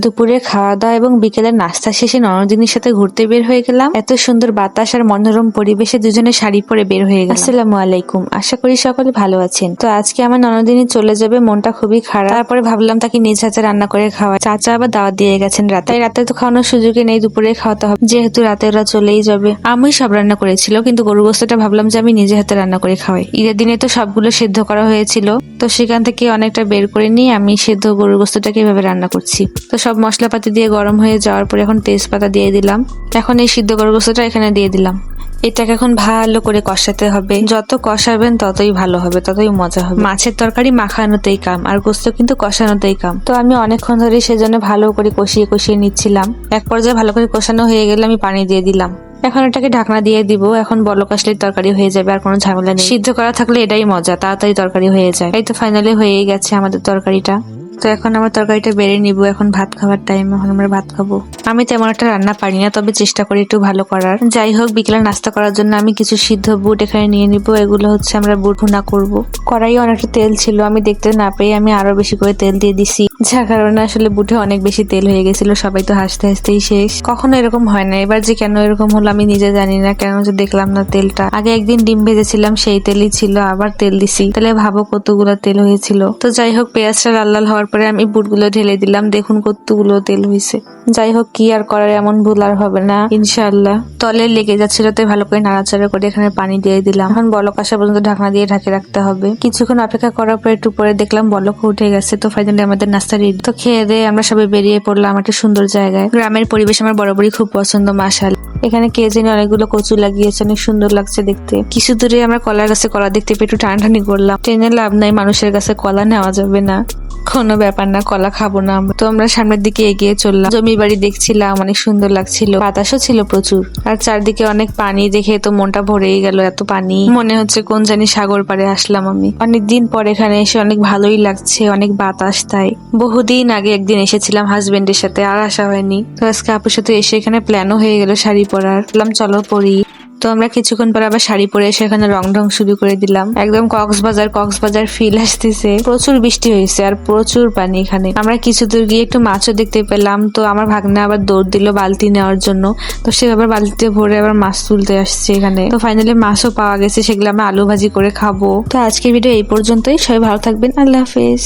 দুপুরে খাওয়া দাওয়া এবং বিকেলের নাস্তা শেষে ননদিনীর সাথে ঘুরতে বের হয়ে গেলাম। এত সুন্দর বাতাস আর মনোরম পরিবেশে দুজনে শাড়ি পরে বের হয়ে গেলাম। আসসালামু আলাইকুম, আশা করি সকলে ভালো আছেন। তো আজকে আমার ননদিনী চলে যাবে, মনটা খুবই খারাপ। তারপরে ভাবলাম তাকে নিজ হাতে রান্না করে খাওয়া। চাচা আবার দাওয়াত দিয়ে গেছেন রাতে, তাই রাতে তো খাওয়ানোর সুযোগে নেই, দুপুরে খাওয়াতে হবে যেহেতু রাতে ওরা চলেই যাবে। আমি সব রান্না করেছিল, কিন্তু গরু গোস্তটা ভাবলাম যে আমি নিজে হাতে রান্না করে খাওয়াই। ঈদের দিনে তো সবগুলো সেদ্ধ করা হয়েছিল, তো সেখান থেকে অনেকটা বের করে নিয়ে আমি সেদ্ধ গরু গোস্তটাকে এভাবে রান্না করছি। তো সব মশলাপাতি দিয়ে গরম হয়ে যাওয়ার পরে এখন তেজপাতা দিয়ে দিলাম। এখন এই সিদ্ধ গরু গোস্তটা এখানে দিয়ে দিলাম। এটাকে এখন ভালো করে কষাতে হবে, যত কষাবেন ততই ভালো হবে, ততই মজা হবে। মাছের তরকারি মাখানোতেই কাম, আর গোস্ত কিন্তু কষানোতেই কাম। তো আমি অনেকক্ষণ ধরে সেজন্য ভালো করে কষিয়ে কষিয়ে নিচ্ছিলাম। এক পর্যায়ে ভালো করে কষানো হয়ে গেলে আমি পানি দিয়ে দিলাম। এখন এটাকে ঢাকনা দিয়ে দিব। এখন বলক আসলে তরকারি হয়ে যাবে, আর কোনো ঝামেলা নেই। সিদ্ধ করা থাকলে এটাই মজা, তাড়াতাড়ি তরকারি হয়ে যায়। এই তো ফাইনালি হয়েই গেছে আমাদের তরকারিটা। তো এখন আমার তরকারিটা বেড়ে নিব। এখন ভাত খাওয়ার টাইম, এখন আমরা ভাত খাবো। আমি তেমন একটা রান্না পারি না, তবে চেষ্টা করি একটু ভালো করার। যাই হোক, বিকেলে নাস্তা করার জন্য আমি কিছু সিদ্ধ বুট এখানে নিয়ে নিব। এগুলো হচ্ছে আমরা বুট ভুনা করব। কড়াইয়ে অনেকটা তেল ছিল, আমি দেখতে না পেয়ে আমি আরো বেশি করে তেল দিয়ে দিছি, যার কারণে আসলে বুটে অনেক বেশি তেল হয়ে গেছিল। সবাই তো হাসতে হাসতেই শেষ। কখনো এরকম হয় না, এবার যে কেন এরকম হলো আমি নিজে জানি না। কেন যে দেখলাম না তেলটা। আগে একদিন ডিম ভেজেছিলাম, সেই তেলই ছিল, আবার তেল দিছি, তাহলে ভাবো কতগুলো তেল হয়েছিল। তো যাই হোক, পেঁয়াজটা লাল লাল হওয়ার পরে আমি বুটগুলো ঢেলে দিলাম। দেখুন কতগুলো তেল হয়েছে। যাই হোক, কি আর করার, এমন ভুল আর হবে না ইনশাআল্লাহ। তলে লেগে যাচ্ছিল, তাই ভালো করে নাড়াচাড়া করে এখানে পানি দিয়ে দিলাম। এখন বলক আসা পর্যন্ত ঢাকনা দিয়ে ঢাকে রাখতে হবে। কিছুক্ষণ অপেক্ষা করার পর একটু পরে দেখলাম বলক উঠে গেছে। তো ফাইনালি আমাদের নাস্তা রেডি। তো খেয়ে দিয়ে আমরা সবাই বেরিয়ে পড়লাম একটা সুন্দর জায়গায়। গ্রামের পরিবেশ আমার বরাবরই খুব পছন্দ। মাশাআল্লাহ, এখানে কে জানি অনেকগুলো কচু লাগিয়েছে, অনেক সুন্দর লাগছে দেখতে। কিছু দূরে আমরা কলার গাছে কলা দেখতে পেয়ে একটু টানাটানি করলাম। ট্রেনে লাভ নাই, মানুষের কাছে কলা নেওয়া যাবে না, কোনো ব্যাপার না, কলা খাবো না আমরা। তো আমরা সামনের দিকে এগিয়ে চললাম। জমি বাড়ি দেখছিলাম, অনেক সুন্দর লাগছিল, বাতাসও ছিল প্রচুর, আর চারদিকে অনেক পানি দেখে তো মনটা ভরেই গেল। এত পানি, মনে হচ্ছে কোন জানি সাগর পাড়ে আসলাম আমি। অনেকদিন পর এখানে এসে অনেক ভালোই লাগছে, অনেক বাতাস। তাই বহুদিন আগে একদিন এসেছিলাম হাজবেন্ডের সাথে, আর আসা হয়নি। তো আজকে আপুর সাথে এসে এখানে প্ল্যানও হয়ে গেল শাড়ি পরার। বললাম চলো পরি। তো আমরা কিছুক্ষণ পর আবার শাড়ি পরে এসে এখানে রং ঢং শুরু করে দিলাম। একদম কক্সবাজার ফিল আসতেছে। প্রচুর বৃষ্টি হয়েছে আর প্রচুর পানি এখানে। আমরা কিছু দূর গিয়ে একটু মাছও দেখতে পেলাম। তো আমার ভাগ্নে আবার দৌড় দিল বালতি নেওয়ার জন্য। তো সে আবার বালতিতে ভরে আবার মাছ তুলতে আসছে এখানে। তো ফাইনালি মাছও পাওয়া গেছে, সেগুলো আমরা আলু ভাজি করে খাবো। তো আজকের ভিডিও এই পর্যন্তই। সবাই ভালো থাকবেন, আল্লাহ হাফেজ।